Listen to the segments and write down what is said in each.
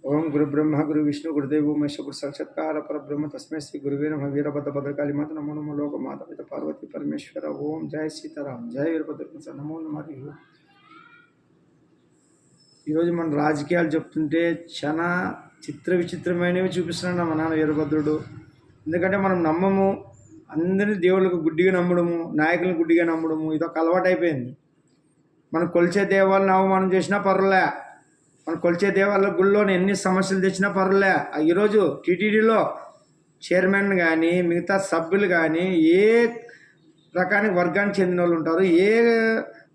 ओम गुरु ब्रह्मा गुरु विष्णु गुरुदेव महेश गुरु साक्षात्कार पर ब्रह्म तस्मै श्री गुरुवे नमः वीरभद्र भद्रकाली माता नमो नमो लोक माता पिता पार्वती परमेश्वर ओम जय सीताराम जय वीरभद्र प्रसाद नमो नमः ఈరోజు మన రాజకీయాలు చెప్తుంటే చాలా చిత్ర విచిత్రమైనవి చూపిస్తున్నాడు మన నాన్న వీరభద్రుడు. ఎందుకంటే మనం నమ్మము, అందరినీ దేవుళ్ళకు గుడ్డిగా నమ్మడము, నాయకులను గుడ్డిగా నమ్మడము ఇదొక అలవాటు అయిపోయింది. మనం కొలిచే దేవాలను అవమానం చేసినా పర్వాలే, మనం కొలిచే దేవాల గుళ్ళోని ఎన్ని సమస్యలు తెచ్చినా పర్వాలే. ఈరోజు టీటీడీలో చైర్మన్ కానీ మిగతా సభ్యులు కానీ ఏ రకానికి వర్గానికి చెందిన వాళ్ళు ఉంటారు, ఏ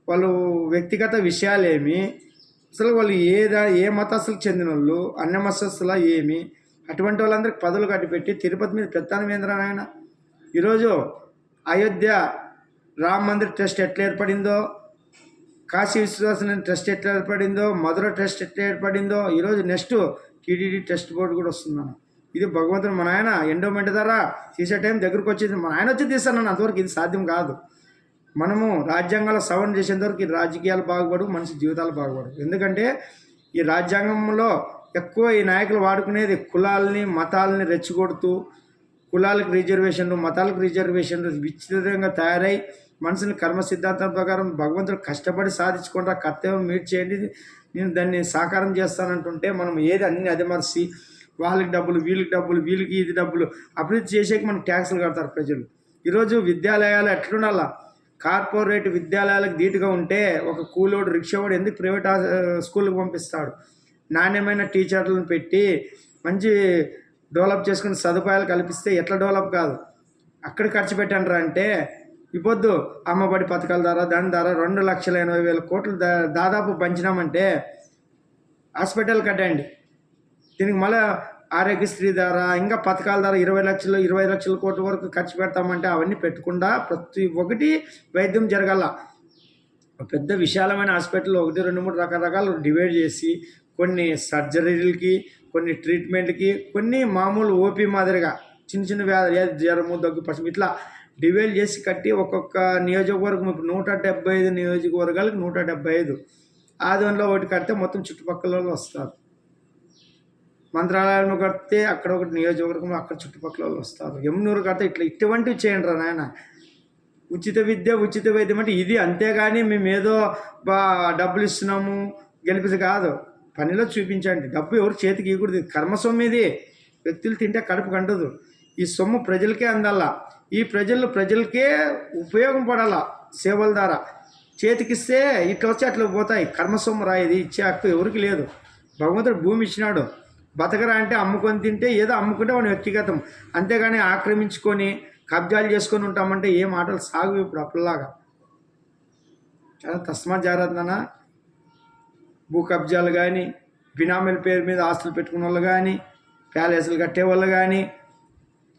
వాళ్ళు వ్యక్తిగత విషయాలేమి, అసలు వాళ్ళు ఏ మతస్థులకు చెందిన వాళ్ళు, అన్య మతస్థుల ఏమి, అటువంటి వాళ్ళందరికీ పదవులు కట్టిపెట్టి తిరుపతి మీద పెత్తానం ఏంద్రా నాయన. ఈరోజు అయోధ్య రామ మందిర్ ట్రస్ట్ ఎట్లా ఏర్పడిందో, కాశీ విశ్వాసం ట్రస్ట్ ఎట్లా ఏర్పడిందో, మధుర ట్రస్ట్ ఎట్లా ఏర్పడిందో, ఈరోజు నెక్స్ట్ టీటీడీ ట్రస్ట్ బోర్డు కూడా వస్తున్నాను. ఇది భగవంతుడు మన ఆయన ఎండోమెంట్ ద్వారా తీసే టైం దగ్గరకు వచ్చింది. మన ఆయన వచ్చి తీస్తాను, అంతవరకు ఇది సాధ్యం కాదు. మనము రాజ్యాంగాల సవరణ చేసేంతవరకు ఈ రాజకీయాలు బాగుపడు, మనిషి జీవితాలు బాగుపడు. ఎందుకంటే ఈ రాజ్యాంగంలో ఎక్కువ ఈ నాయకులు వాడుకునేది కులాలని మతాలని రెచ్చగొడుతూ, కులాలకు రిజర్వేషన్లు మతాలకు రిజర్వేషన్లు విచిత్రంగా తయారై మనుషుని కర్మ సిద్ధాంతం ప్రకారం భగవంతుడు కష్టపడి సాధించుకుంటా కర్తవ్యం మీట్ చేయండి, నేను దాన్ని సాకారం చేస్తానంటుంటే మనం ఏది అన్ని అదిమర్చి వాళ్ళకి డబ్బులు వీళ్ళకి డబ్బులు వీళ్ళకి ఇది డబ్బులు అభివృద్ధి చేసేకి మనకు ట్యాక్సులు కడతారు ప్రజలు. ఈరోజు విద్యాలయాలు ఎట్లుండాలా, కార్పొరేట్ విద్యాలయాలకు ధీటుగా ఉంటే ఒక కూలోడు రిక్షావాడు ఎందుకు ప్రైవేట్ స్కూల్కి పంపిస్తాడు? నాణ్యమైన టీచర్లను పెట్టి మంచి డెవలప్ చేసుకుని సదుపాయాలు కల్పిస్తే ఎట్లా డెవలప్ కాదు. అక్కడ ఖర్చు పెట్టండి అంటే ఇప్పొద్దు అమ్మబడి పథకాల ద్వారా దాని ద్వారా 2,80,000 కోట్లు దాదాపు పంచినామంటే హాస్పిటల్ కట్టండి, దీనికి మళ్ళీ ఆరోగ్యశ్రీ ద్వారా ఇంకా పథకాల ద్వారా 20 లక్షల కోట్ల వరకు ఖర్చు పెడతామంటే అవన్నీ పెట్టకుండా ప్రతి ఒక్కటి వైద్యం జరగాల. పెద్ద విశాలమైన హాస్పిటల్ 1, 2, 3 రకరకాలు డివైడ్ చేసి కొన్ని సర్జరీలకి, కొన్ని ట్రీట్మెంట్కి, కొన్ని మామూలు ఓపీ మాదిరిగా చిన్న చిన్న వ్యాధి జ్వరము దగ్గు పసుపు ఇట్లా డివైడ్ చేసి కట్టి ఒక్కొక్క నియోజకవర్గం ఇప్పుడు 175 నియోజకవర్గాలకు 175 ఆదివారంలో ఒకటి కడితే మొత్తం చుట్టుపక్కల వస్తారు. మంత్రాలయం కడితే అక్కడ ఒకటి నియోజకవర్గంలో అక్కడ చుట్టుపక్కల వాళ్ళు వస్తారు. ఎమ్నూరు కడితే ఇటువంటివి చేయండి రా నాయన. ఉచిత విద్య ఉచిత వైద్యం అంటే ఇది, అంతేగాని మేము ఏదో డబ్బులు ఇస్తున్నాము గెలిపించి కాదు. పనిలో చూపించండి. డబ్బు ఎవరు చేతికి ఇవ్వకూడదు, కర్మ సొమ్ము ఇది. వ్యక్తులు తింటే కడుపు కంటదు. ఈ సొమ్ము ప్రజలకే అందాలా, ఈ ప్రజలకే ఉపయోగం పడాలా. సేవల ద్వారా చేతికిస్తే ఇట్లా వచ్చి అట్లా పోతాయి. కర్మ సొమ్ము రా, ఇది ఇచ్చే హక్కు ఎవరికి లేదు. భగవంతుడు భూమి ఇచ్చినాడు, బతకరా అంటే అమ్ముకొని తింటే ఏదో అమ్ముకుంటే మన వ్యక్తిగతం, అంతేగాని ఆక్రమించుకొని కబ్జాలు చేసుకొని ఉంటామంటే ఏ మాటలు సాగు ఇప్పుడు అప్పలాగా. చాలా తస్మా జాగ్రత్తనా. భూ కబ్జాలు కానీ, బినామీల పేరు మీద ఆస్తులు పెట్టుకున్న వాళ్ళు కానీ, ప్యాలెస్లు కట్టేవాళ్ళు కానీ,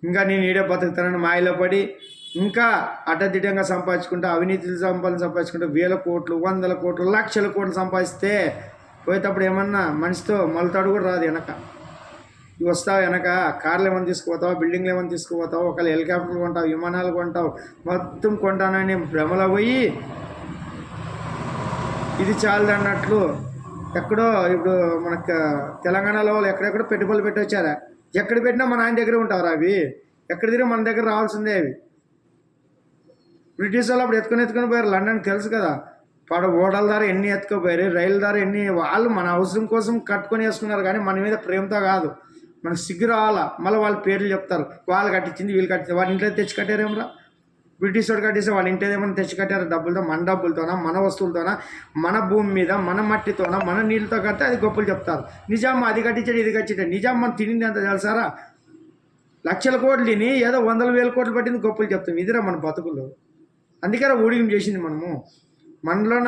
ఇంకా నేను ఈడే బతుకుతానని మాయలో పడి ఇంకా అడ్డదిడ్డంగా సంపాదించుకుంటా, అవినీతిలు సంపాదించుకుంటా 1,000 కోట్లు 100 కోట్లు లక్షల కోట్లు సంపాదిస్తే పోయేటప్పుడు ఏమన్నా మనిషితో మొలతాడు కూడా రాదు. వెనక ఇవి వస్తావు, వెనక కార్లు ఏమైనా తీసుకుపోతావు, బిల్డింగ్లు ఏమైనా తీసుకుపోతావు, ఒకవేళ హెలికాప్టర్లు కొంటావు, విమానాలు కొంటావు, మొత్తం కొంటానని భ్రమలో పోయి ఇది చాలదు అన్నట్లు ఎక్కడో ఇప్పుడు మనకు తెలంగాణలో వాళ్ళు ఎక్కడెక్కడో పెట్టుబడులు పెట్టొచ్చారా, ఎక్కడ పెట్టినా మన ఆయన దగ్గర ఉంటారు. అవి ఎక్కడ తిరిగి మన దగ్గర రావాల్సిందే. అవి బ్రిటిష్ వాళ్ళు అప్పుడు ఎత్తుకొని పోయారు లండన్, తెలుసు కదా. ఓడల ద్వారా ఎన్ని ఎత్తుకుపోయారు, రైలు ద్వారా ఎన్ని, వాళ్ళు మన అవసరం కోసం కట్టుకొని వేసుకున్నారు కానీ మన మీద ప్రేమతో కాదు. మనకు సిగ్గు రావాలా. మళ్ళీ వాళ్ళ పేర్లు చెప్తారు, వాళ్ళు కట్టించింది వీళ్ళు కట్టింది. వాళ్ళ ఇంట్లో తెచ్చి కట్టారేమరా? బ్రిటిష్ వాడు కట్టేస్తే వాళ్ళ ఇంట్లో ఏమైనా తెచ్చి కట్టారు డబ్బులతో, మన డబ్బులతోనా, మన వస్తువులతోనా, మన భూమి మీద మన మట్టితోనా, మన నీళ్ళతో కడితే అది గొప్పలు చెప్తారు. నిజాం అది కట్టించాడు ఇది కట్టించాడు. నిజాం మనం తినింది అంత తెలుసారా? లక్షల కోట్లు తిని ఏదో 100,000 కోట్లు పట్టింది గొప్పలు చెప్తాం. ఇదిరా మన బతుకులు. అందుకే ఊడిగం చేసింది మనము. మనలో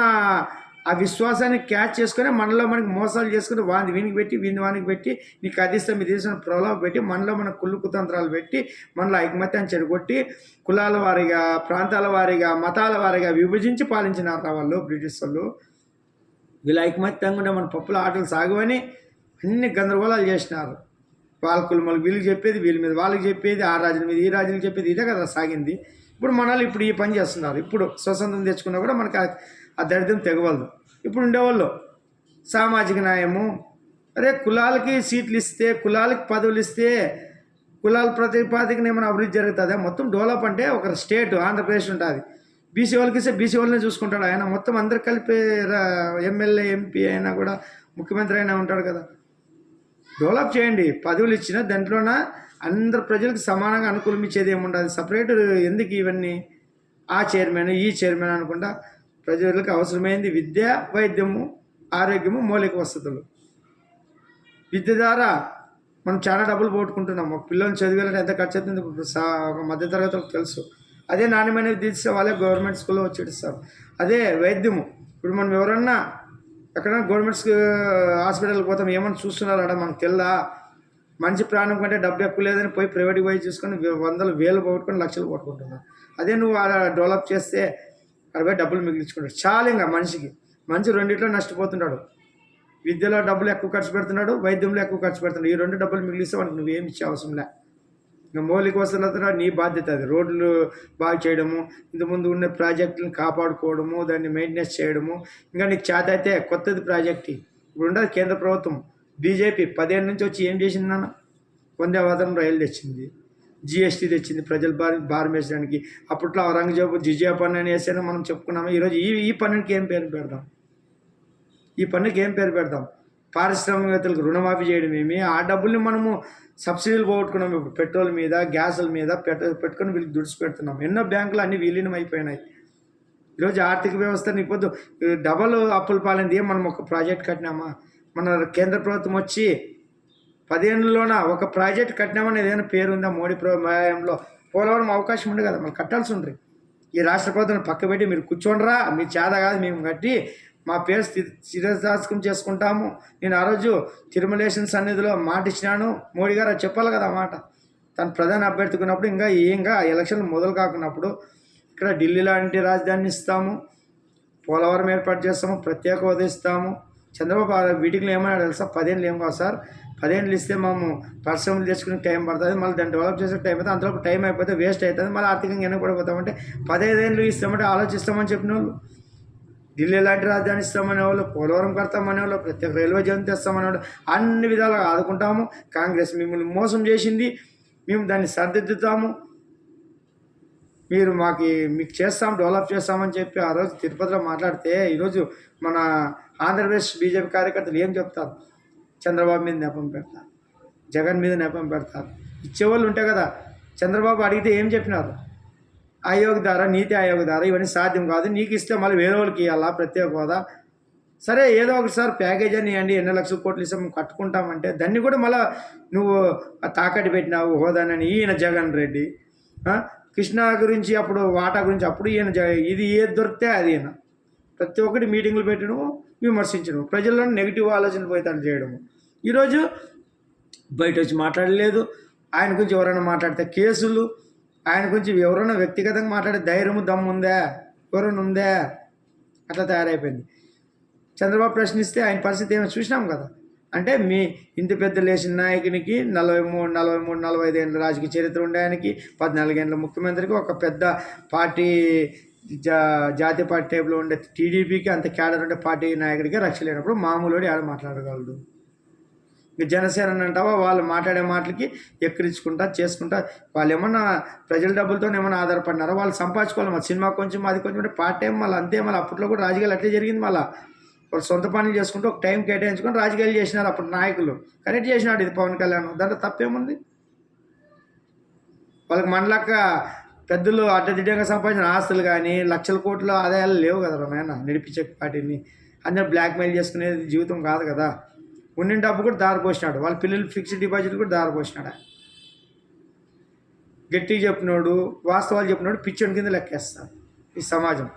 ఆ విశ్వాసాన్ని క్యాచ్ చేసుకొని మనలో మనకి మోసాలు చేసుకుని వీనికి పెట్టి వానికి పెట్టి నీకు అదిస్తే మీ దేశం ప్రలోభ పెట్టి మనలో మన కుళ్ళు కుతంత్రాలు పెట్టి మనలో ఐకమత్యాన్ని చెడగొట్టి కులాల వారీగా, ప్రాంతాల వారీగా, మతాల వారీగా విభజించి పాలించినారు వాళ్ళు బ్రిటిష్ వాళ్ళు. వీళ్ళ ఐకమత్యంగా ఉండే మన పప్పుల ఆటలు సాగువని అన్ని గందరగోళాలు చేసినారు. వాళ్ళ కులమలు వీళ్ళకి చెప్పేది, వీళ్ళ మీద వాళ్ళకి చెప్పేది, ఆ రాజుల మీద ఈ రాజులకు చెప్పేది, ఇదే కదా సాగింది. ఇప్పుడు మనల్ని ఇప్పుడు ఈ పని చేస్తున్నారు. ఇప్పుడు స్వతంత్రం తెచ్చుకున్నా కూడా మనకు ఆ దరిద్రం తెగవలదు. ఇప్పుడు ఉండేవాళ్ళు సామాజిక న్యాయము, అరే కులాలకి సీట్లు ఇస్తే, కులాలకి పదవులు ఇస్తే కులాల ప్రతిపాదికన ఏమైనా అభివృద్ధి జరుగుతుందా? మొత్తం డెవలప్ అంటే ఒక స్టేట్ ఆంధ్రప్రదేశ్ ఉంటుంది. బీసీ వాళ్ళకి ఇస్తే బీసీ వాళ్ళనే చూసుకుంటాడు ఆయన. మొత్తం అందరు కలిపి ఎమ్మెల్యే ఎంపీ అయినా కూడా ముఖ్యమంత్రి అయినా ఉంటాడు కదా. డెవలప్ చేయండి. పదవులు ఇచ్చిన దాంట్లోన అందరు ప్రజలకు సమానంగా అనుకూలం ఇచ్చేది ఏముండదు. సపరేట్ ఎందుకు ఇవన్నీ? ఆ చైర్మన్ ఈ చైర్మన్ అనుకుంటా ప్రజలకు అవసరమైంది విద్య, వైద్యము, ఆరోగ్యము, మౌలిక వసతులు. విద్య ద్వారా మనం చాలా డబ్బులు పోగొట్టుకుంటున్నాం. ఒక పిల్లల్ని చదివేయాలంటే ఎంత ఖర్చు అవుతుంది ఒక మధ్యతరగతులకు తెలుసు. అదే నాణ్యమైన విద్య ఇస్తే వాళ్ళే గవర్నమెంట్ స్కూల్లో వచ్చేస్తారు. అదే వైద్యము, ఇప్పుడు మనం ఎవరన్నా ఎక్కడైనా గవర్నమెంట్ హాస్పిటల్కి పోతాం, ఏమన్నా చూస్తున్నారు అక్కడ మనకు తెల్దా? మంచి ప్రాణం కంటే డబ్బు ఎక్కువ లేదని పోయి ప్రైవేట్కి పోయి చూసుకొని వందలు వేలు పోగొట్టుకొని లక్షలు పోగొట్టుకుంటున్నావు. అదే నువ్వు అలా డెవలప్ చేస్తే అక్కడ పోయి డబ్బులు మిగిలించుకుంటాడు. చాలా ఇంకా మనిషి రెండిట్లో నష్టపోతున్నాడు. విద్యలో డబ్బులు ఎక్కువ ఖర్చు పెడుతున్నాడు, వైద్యంలో ఎక్కువ ఖర్చు పెడుతున్నాడు. ఈ రెండు డబ్బులు మిగిలిస్తే వాడికి నువ్వేమి ఇచ్చే అవసరం లే. ఇంకా మౌలిక వసతులు నీ బాధ్యత. అది రోడ్లు బాగు చేయడము, ఇంతకుముందు ఉన్న ప్రాజెక్టులను కాపాడుకోవడము, దాన్ని మెయింటెనెన్స్ చేయడము. ఇంకా నీకు చేత అయితే కొత్తది ప్రాజెక్ట్ ఇప్పుడు ఉండదు. కేంద్ర ప్రభుత్వం బీజేపీ 10 ఏళ్ళ నుంచి వచ్చి ఏం చేసింది నాన్న? వందే మాతరం రైలు తెచ్చింది, జిఎస్టీ తెచ్చింది ప్రజలు భారం వేసడానికి. అప్పట్లో ఔరంగజేబు జిజియా పన్ను అని వేసాను మనం చెప్పుకున్నాము. ఈరోజు ఈ పన్నుకి ఏం పేరు పెడదాం? ఈ పన్నుకి ఏం పేరు పెడదాం? పారిశ్రామికవేత్తలకు రుణమాఫీ చేయడం ఏమి? ఆ డబ్బుల్ని మనము సబ్సిడీలు పోగొట్టుకున్నాం. ఇప్పుడు పెట్రోల్ మీద, గ్యాసుల మీద పెట్టుకొని వీళ్ళకి దుడిచి పెడుతున్నాం. ఎన్నో బ్యాంకులు అన్నీ విలీనం అయిపోయినాయి. ఈరోజు ఆర్థిక వ్యవస్థని ఇప్పుడు డబల్ అప్పుల పాలైంది. మనం ఒక ప్రాజెక్ట్ కట్టినామా? మన కేంద్ర ప్రభుత్వం వచ్చి 10 ఏళ్ళలోన ఒక ప్రాజెక్ట్ కట్టినామని ఏదైనా పేరు ఉందా? మోడీ ప్రభుత్వంలో పోలవరం అవకాశం ఉండే కదా, మనం కట్టాల్సి ఉంటుంది. ఈ రాష్ట్ర ప్రభుత్వం పక్కబెట్టి మీరు కూర్చోండిరా, మీరు చేత కాదు మేము కట్టి మా పేరు శిరసాస్కం చేసుకుంటాము. నేను ఆ రోజు తిరుమలేశన్ సన్నిధిలో మాట ఇచ్చినాను. మోడీ గారు అది చెప్పాలి కదా మాట. తను ప్రధాన అభ్యర్థికున్నప్పుడు ఇంకా ఎలక్షన్లు మొదలు కాకున్నప్పుడు ఇక్కడ ఢిల్లీ లాంటి రాజధానిని ఇస్తాము, పోలవరం ఏర్పాటు చేస్తాము, ప్రత్యేక హోదా ఇస్తాము. చంద్రబాబు వీటికి ఏమన్నా తెలుసా? 10 ఏళ్ళు ఏం కాదు సార్, 10 ఏళ్ళు ఇస్తే మేము పరిశ్రమలు తెచ్చుకునే టైం పడుతుంది, మళ్ళీ దాన్ని డెవలప్ చేసే టైం అవుతుంది, అంతలోపు టైం అయిపోతే వేస్ట్ అవుతుంది, మళ్ళీ ఆర్థికంగా వెనకబడిపోతామంటే 15 ఏళ్ళు ఇస్తామంటే ఆలోచిస్తామని చెప్పిన వాళ్ళు. ఢిల్లీ లాంటి రాజధాని ఇస్తామనే వాళ్ళు, పోలవరం కడతామనే వాళ్ళు, ప్రత్యేక రైల్వే జోన్ తెస్తామనే వాళ్ళు, అన్ని విధాలుగా ఆదుకుంటాము. కాంగ్రెస్ మిమ్మల్ని మోసం చేసింది, మేము దాన్ని సరిదిద్దుతాము, మీరు మీకు చేస్తాం, డెవలప్ చేస్తామని చెప్పి ఆ రోజు తిరుపతిలో మాట్లాడితే ఈరోజు మన ఆంధ్రప్రదేశ్ బీజేపీ కార్యకర్తలు ఏం చెప్తారు? చంద్రబాబు మీద నెపం పెడతారు, జగన్ మీద నెపం పెడతారు. ఇచ్చేవాళ్ళు ఉంటాయి కదా. చంద్రబాబు అడిగితే ఏం చెప్పినారు? ఆయోగ్ ద్వారా, నీతి ఆయోగ్ ద్వారా ఇవన్నీ సాధ్యం కాదు, నీకు ఇస్తే మళ్ళీ వేరే వాళ్ళకి ఇవ్వాలా ప్రత్యేక హోదా. సరే ఏదో ఒకసారి ప్యాకేజ్ అని ఇవ్వండి, ఎన్ని లక్షల కోట్లు ఇస్తే మేము కట్టుకుంటామంటే దాన్ని కూడా మళ్ళీ నువ్వు తాకట్టు పెట్టినావు హోదానని. ఈయన జగన్ రెడ్డి కృష్ణా గురించి అప్పుడు వాటా గురించి అప్పుడు ఈయన ఇది ఏది దొరికితే అది ఈయన ప్రతి ఒక్కటి మీటింగ్లు పెట్టడము, విమర్శించడం, ప్రజల్లో నెగిటివ్ ఆలోచనలు పోయితాడు చేయడము. ఈరోజు బయట వచ్చి మాట్లాడలేదు. ఆయన గురించి ఎవరైనా మాట్లాడితే కేసులు, ఆయన గురించి ఎవరైనా వ్యక్తిగతంగా మాట్లాడే ధైర్యము దమ్ము ఉందా? ఎవరైనా ఉందా? అట్లా తయారైపోయింది. చంద్రబాబు ప్రశ్నిస్తే ఆయన పరిస్థితి ఏమో చూసినాం కదా. అంటే మీ ఇంత పెద్ద లేచిన నాయకునికి 45 ఏళ్ళ రాజకీయ చరిత్ర ఉండే ఆయనకి, 14 ఏళ్ళ ముఖ్యమంత్రికి, ఒక పెద్ద పార్టీ జాతీయ పార్టీ టైప్లో ఉండే టీడీపీకి అంత క్యాడర్ ఉండే పార్టీ నాయకుడికి రక్ష లేనప్పుడు మామూలుడి ఆడ మాట్లాడగలడు. ఇక జనసేన అంటావా, వాళ్ళు మాట్లాడే మాటలకి ఎక్కిరించుకుంటా చేసుకుంటా, వాళ్ళు ఏమన్నా ప్రజల డబ్బులతో ఏమన్నా ఆధారపడినారో? వాళ్ళు సంపాదించుకోవాలి. మా సినిమా కొంచెం అది కొంచెం అంటే పార్ట్ టైం మళ్ళీ అంతే. మళ్ళీ అప్పట్లో కూడా రాజకీయాలు అట్లే జరిగింది. మళ్ళీ వాళ్ళు సొంత పనులు చేసుకుంటూ ఒక టైం కేటాయించుకొని రాజకీయాలు చేసినారు అప్పుడు నాయకులు. కరెక్ట్ చేసినాడు ఇది పవన్ కళ్యాణ్. దాంట్లో తప్పేముంది? వాళ్ళకి మనలక్క పెద్దలు అడ్డదిడ్డంగా సంపాదించిన ఆస్తులు కానీ లక్షల కోట్ల ఆదాయాలు లేవు కదా నాయన. నడిపించే పార్టీని అందరూ బ్లాక్మెయిల్ చేసుకునేది జీవితం కాదు కదా. ఉండిన డబ్బు కూడా దారిపోసినాడు. వాళ్ళ పిల్లలు ఫిక్స్డ్ డిపాజిట్ కూడా దారిపోసినాడు. గట్టిగా చెప్పినోడు, వాస్తవాలు చెప్పినోడు పిచ్చోని కింద లెక్కేస్తారు ఈ సమాజం.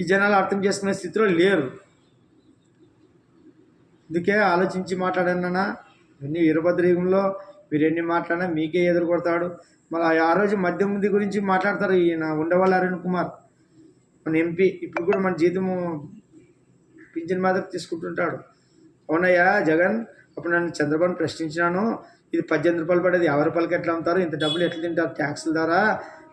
ఈ జనాలు అర్థం చేసుకునే స్థితిలో లేరు. అందుకే ఆలోచించి మాట్లాడన్నా. ఇవన్నీ వీరభద్ర యుగంలో మీరు ఎన్ని మాట్లాడినా మీకే ఎదురుకొడతాడు. మళ్ళీ ఆ రోజు మద్యముంది గురించి మాట్లాడతారు. ఈయన ఉండవల్లి అరుణ్ కుమార్ మన ఎంపీ, ఇప్పుడు కూడా మన జీతము పింఛన్ మాదిరి తీసుకుంటుంటాడు. అవునయ్యా జగన్, అప్పుడు నన్ను చంద్రబాబు ప్రశ్నించినాను, ఇది 18 రూపాయలు పడేది 50 రూపాయలకి ఎట్లా అమ్ముతారు, ఇంత డబ్బులు ఎట్లా తింటారు ట్యాక్సుల ద్వారా,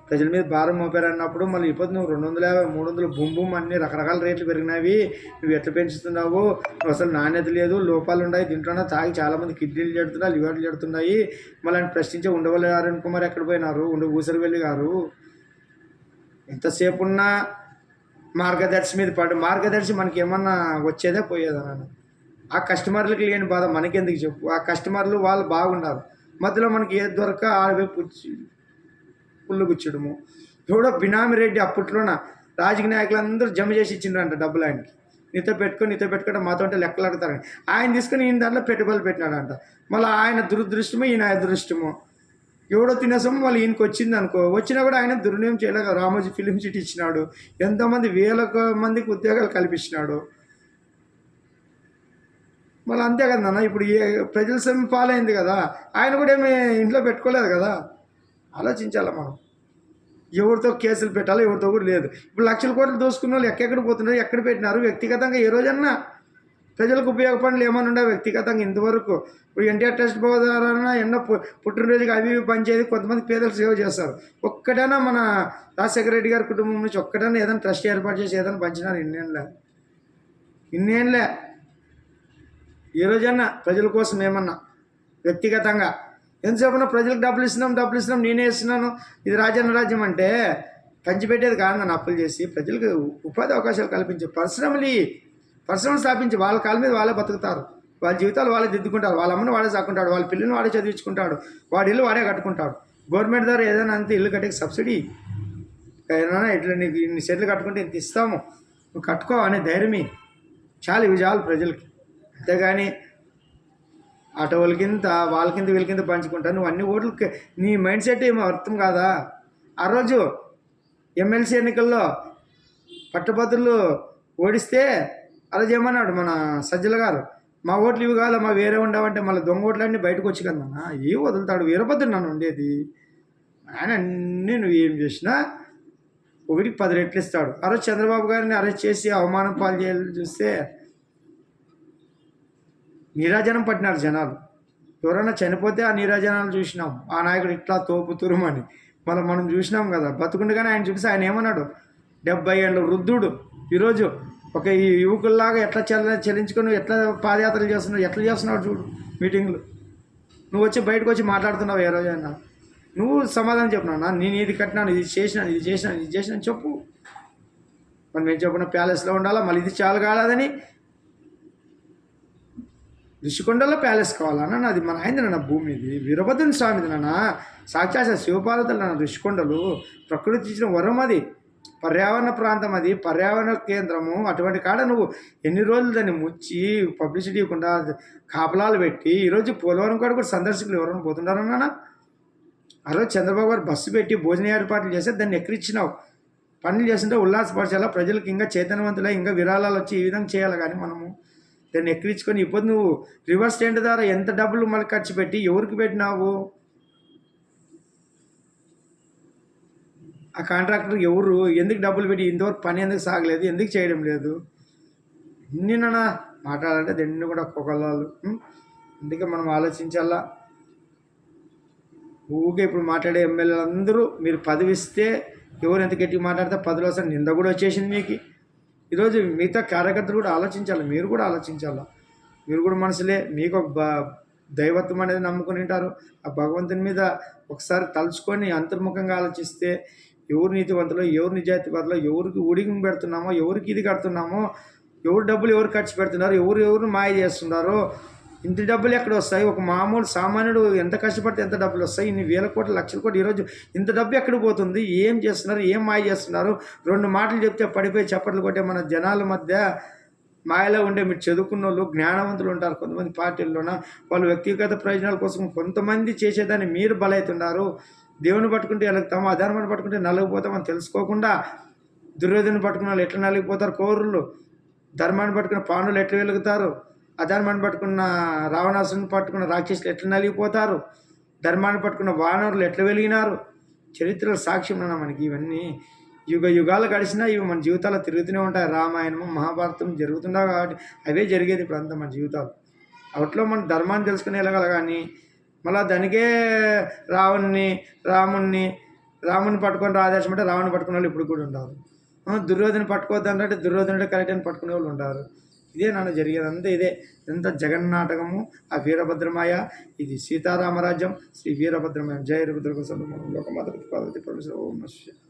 ప్రజల మీద భారం మోపారన్నప్పుడు మళ్ళీ ఇప్పుడు నువ్వు 250 300 బూమ్ బూమ్ అన్ని రకరకాల రేట్లు పెరిగినవి, నువ్వు ఎట్లా పెంచుతున్నావు, నువ్వు అసలు నాణ్యత లేదు, లోపాలు ఉన్నాయి దీంట్లోనే, తాగి చాలామంది కిడ్నీలు చెడుతున్నాయి, లివర్లు చెడుతున్నాయి, మళ్ళీ ఆయన ప్రశ్నించే ఉండవల్లి అరుణ్ కుమార్ ఎక్కడ పోయినారు, ఊసరవెల్లి గారు ఎంతసేపు ఉన్నా మార్గదర్శి మీద పడు. మార్గదర్శి మనకి ఏమన్నా వచ్చేదే పోయేదా నాన్న? ఆ కస్టమర్లకు లేని బాధ మనకెందుకు చెప్పు? ఆ కస్టమర్లు వాళ్ళు బాగున్నారు, మధ్యలో మనకి ఏది దొరక ఆడవైపు పుల్లు గుచ్చడము. ఎవడో బినామీ రెడ్డి అప్పట్లోన రాజకీయ నాయకులందరూ జమ చేసి ఇచ్చిండ్రంట డబ్బులు ఆయనకి, నీతో పెట్టుకుంటే మాతో అంటే లెక్కలు అడుగుతారని. ఆయన తీసుకుని ఈయన దాంట్లో పెట్టుబడులు పెట్టినాడంట. మళ్ళీ ఆయన దురదృష్టమో ఈయన అదృష్టమో, ఎవడో తినేసామో మళ్ళీ ఈయనకి వచ్చింది అనుకో, వచ్చినా కూడా ఆయన దుర్నియం చేయలేక రామోజీ ఫిలిం సిటీ ఇచ్చినాడు, ఎంతోమంది వేల మందికి ఉద్యోగాలు కల్పించినాడు. మళ్ళీ అంతే కదా నాన్న, ఇప్పుడు ప్రజల సొమ్ము పాలైంది కదా, ఆయన కూడా ఏమి ఇంట్లో పెట్టుకోలేదు కదా. ఆలోచించాలి మనం, ఎవరితో కేసులు పెట్టాలో ఎవరితో కూడా లేదు. ఇప్పుడు లక్షల కోట్లు దోసుకున్న వాళ్ళు ఎక్కడెక్కడ పోతున్నారు, ఎక్కడ పెట్టినారు? వ్యక్తిగతంగా ఏ రోజన్నా ప్రజలకు ఉపయోగపడలు ఏమైనా ఉండే వ్యక్తిగతంగా ఇంతవరకు? ఇప్పుడు ఎన్టీఆర్ ట్రస్ట్ ద్వారా ఎన్నో పుట్టినరోజుకి అవి పంచేది, కొంతమంది పేదలు సేవ చేస్తారు. ఒక్కటైనా మన రాజశేఖర రెడ్డి గారి కుటుంబం నుంచి ఒక్కటైనా ఏదైనా ట్రస్ట్ ఏర్పాటు చేసి ఏదైనా పంచినారు? ఇన్నేళ్ళే ఏ రోజన్నా ప్రజల కోసం ఏమన్నా వ్యక్తిగతంగా? ఎంతసేపున ప్రజలకు డబ్బులు ఇస్తున్నాం నేనే ఇస్తున్నాను, ఇది రాజన్న రాజ్యం అంటే పంచిపెట్టేది కాదు నన్ను. అప్పులు చేసి ప్రజలకు ఉపాధి అవకాశాలు కల్పించే పరిశ్రమలు స్థాపించి వాళ్ళ కాళ్ళ మీద వాళ్ళే బతుకుతారు, వాళ్ళ జీవితాలు వాళ్ళే దిద్దుకుంటారు, వాళ్ళ అమ్మని వాడే సాకుంటాడు, వాళ్ళ పిల్లల్ని వాడే చదివించుకుంటాడు, వాడి ఇల్లు వాడే కట్టుకుంటాడు. గవర్నమెంట్ ద్వారా ఏదైనా అంతే ఇల్లు కట్టే సబ్సిడీ ఏదైనా ఇట్లా నీకు ఇన్ని సెట్లు కట్టుకుంటే ఇంత ఇస్తాము, నువ్వు కట్టుకో అనే ధైర్యమే చాలు. ఇవి చాలు ప్రజలకి. అంతేగాని ఆటో వాళ్ళకింత వాళ్ళకింత వీళ్ళకింత పంచుకుంటా నువ్వు అన్ని ఓట్లకి నీ మైండ్ సెట్ ఏమో అర్థం కాదా? ఆ రోజు ఎమ్మెల్సీ ఎన్నికల్లో పట్టభద్రులు ఓడిస్తే ఆ రోజు ఏమన్నాడు మన సజ్జల గారు, మా ఓట్లు ఇవి కాదు మా వేరే ఉండవంటే మళ్ళీ దొంగ ఓట్లన్నీ బయటకు వచ్చి కదన్నా ఏ వదులుతాడు? వీరభద్రుడు నన్ను ఉండేది ఆయన, అన్నీ నువ్వు ఏం చేసినా 1కి 10 రెట్లు ఇస్తాడు. ఆ రోజు చంద్రబాబు గారిని అరెస్ట్ చేసి అవమానం పాలు చేయాలని చూస్తే నీరాజనం పట్టినారు జనాలు. ఎవరైనా చనిపోతే ఆ నీరాజనాలు చూసినాం, ఆ నాయకుడు ఇట్లా తోపు తురుమని మళ్ళీ మనం చూసినాం కదా. బతుకుండగానే ఆయన చూసి ఆయన ఏమన్నాడు, 70 ఏళ్ళ వృద్ధుడు ఈరోజు ఒక ఈ యువకుల్లాగా ఎట్లా చెల్లించుకొని ఎట్లా పాదయాత్రలు చేస్తున్నావు, ఎట్లా చేస్తున్నావు చూడు మీటింగ్లు. నువ్వు వచ్చి బయటకు వచ్చి మాట్లాడుతున్నావు ఏ రోజైనా? నువ్వు సమాధానం చెప్పినా, నేను ఇది కట్టినాను, ఇది చేసినాను చెప్పు. మరి నేను చెప్పిన ప్యాలెస్లో ఉండాలా, మళ్ళీ ఇది చాలు కాలేదని ఋషికొండలో ప్యాలెస్ కావాలన్నా, అది మన అయింది నాన్న భూమి, ఇది వీరభద్రుని స్వామిది నాన్న, సాక్షాత్ శివపార్వతులు నాన్న. ఋషికొండలు ప్రకృతి ఇచ్చిన వరం, అది పర్యావరణ ప్రాంతం, అది పర్యావరణ కేంద్రము. అటువంటి కాడ నువ్వు ఎన్ని రోజులు దాన్ని ముచ్చి పబ్లిసిటీ ఇవ్వకుండా కాపలాలు పెట్టి ఈరోజు పోలవరం కాడ కూడా సందర్శకులు ఎవరైనా పోతున్నారన్నా? ఆ రోజు చంద్రబాబు గారు బస్సు పెట్టి భోజన ఏర్పాట్లు చేస్తే దాన్ని ఎక్కిరించినావు. పనులు చేస్తుంటే ఉల్లాసపరచాలా, ప్రజలకు ఇంకా చైతన్యవంతులై ఇంకా విరాళాలు వచ్చి ఈ విధంగా చేయాలి. కానీ మనము దాన్ని ఎక్కిరించుకొని ఇప్పుడు నువ్వు రివర్స్ టెంట్ ద్వారా ఎంత డబ్బులు మళ్ళీ ఖర్చు పెట్టి ఎవరికి పెట్టినావు? ఆ కాంట్రాక్టర్ ఎవరు, ఎందుకు డబ్బులు పెట్టి ఇంతవరకు పని ఎందుకు సాగలేదు, ఎందుకు చేయడం లేదు? నిన్న మాట్లాడాలంటే దాన్ని కూడా ఒక్కొక్కళ్ళు. అందుకే మనం ఆలోచించాలా. ఊరికే ఇప్పుడు మాట్లాడే ఎమ్మెల్యేలు అందరూ మీరు పదవి ఇస్తే ఎవరు ఎంత గట్టిగా మాట్లాడితే 10 రోజులు నింద కూడా వచ్చేసింది మీకు. ఈరోజు మిగతా కార్యకర్తలు కూడా ఆలోచించాలి, మీరు కూడా ఆలోచించాలా. మీరు కూడా మనుషులే, మీకు ఒక దైవత్వం అనేది నమ్ముకుని ఉంటారు. ఆ భగవంతుని మీద ఒకసారి తలుచుకొని అంతర్ముఖంగా ఆలోచిస్తే ఎవరు నీతివంతులో, ఎవరు నిజాయితీపరులో, ఎవరికి ఊడిగం పెడుతున్నామో, ఎవరికి ఇది కడుతున్నామో, ఎవరు డబ్బులు ఎవరు ఖర్చు పెడుతున్నారు, ఎవరు మాయ చేస్తున్నారో, ఇంత డబ్బులు ఎక్కడ వస్తాయి? ఒక మామూలు సామాన్యుడు ఎంత కష్టపడితే ఎంత డబ్బులు వస్తాయి? ఇన్ని వేల కోట్లు లక్షల కోట్లు ఈరోజు ఇంత డబ్బు ఎక్కడ పోతుంది? ఏం చేస్తున్నారు, ఏం మాయ చేస్తున్నారు? 2 మాటలు చెప్తే పడిపోయి చప్పట్లు కొట్టే మన జనాల మధ్య మాయలో ఉండే మీరు చదువుకున్న వాళ్ళు జ్ఞానవంతులు ఉంటారు కొంతమంది పార్టీల్లోన, వాళ్ళు వ్యక్తిగత ప్రయోజనాల కోసం కొంతమంది చేసేదాన్ని మీరు బలవుతున్నారు. దేవుని పట్టుకుంటే వెలుగుతాము, అధర్మాన్ని పట్టుకుంటే నలిగిపోతామని తెలుసుకోకుండా దుర్యోధను పట్టుకున్న వాళ్ళు ఎట్లా నలిగిపోతారు కౌరులు, ధర్మాన్ని పట్టుకున్న పాండవులు ఎట్లా వెలుగుతారు, అధర్మాన్ని పట్టుకున్న రావణాసుని పట్టుకున్న రాక్షసులు ఎట్లా నలిగిపోతారు, ధర్మాన్ని పట్టుకున్న వానరులు ఎట్లా వెలిగినారు. చరిత్రలో సాక్ష్యం అన్న మనకి ఇవన్నీ. యుగాలు గడిచినా ఇవి మన జీవితాల్లో తిరుగుతూనే ఉంటాయి. రామాయణము మహాభారతం జరుగుతుండవు కాబట్టి అవే జరిగేది ఇప్పుడు అంతా మన జీవితాలు. అట్లా మన ధర్మాన్ని తెలుసుకుని వెళ్ళగల కానీ మళ్ళీ దానికే రాముణ్ణి రాముని పట్టుకొని రాదేశం అంటే రావణ్ని పట్టుకునే వాళ్ళు ఇప్పుడు కూడా ఉంటారు. దుర్యోధన పట్టుకోవద్దు అంటే దుర్యోధనుడే కరెక్ట్ అని పట్టుకునే వాళ్ళు ఉంటారు. ఇదే నాన్న జరిగేది, అంతా ఇదే. ఇదంతా జగన్నాటకము. ఆ వీరభద్రమాయ, ఇది సీతారామరాజ్యం. శ్రీ వీరభద్రమాయ. జయ వీరభద్ర కోసం లోకమాత పార్వతీ పరమేశ్వర ఓం నమః శివాయ.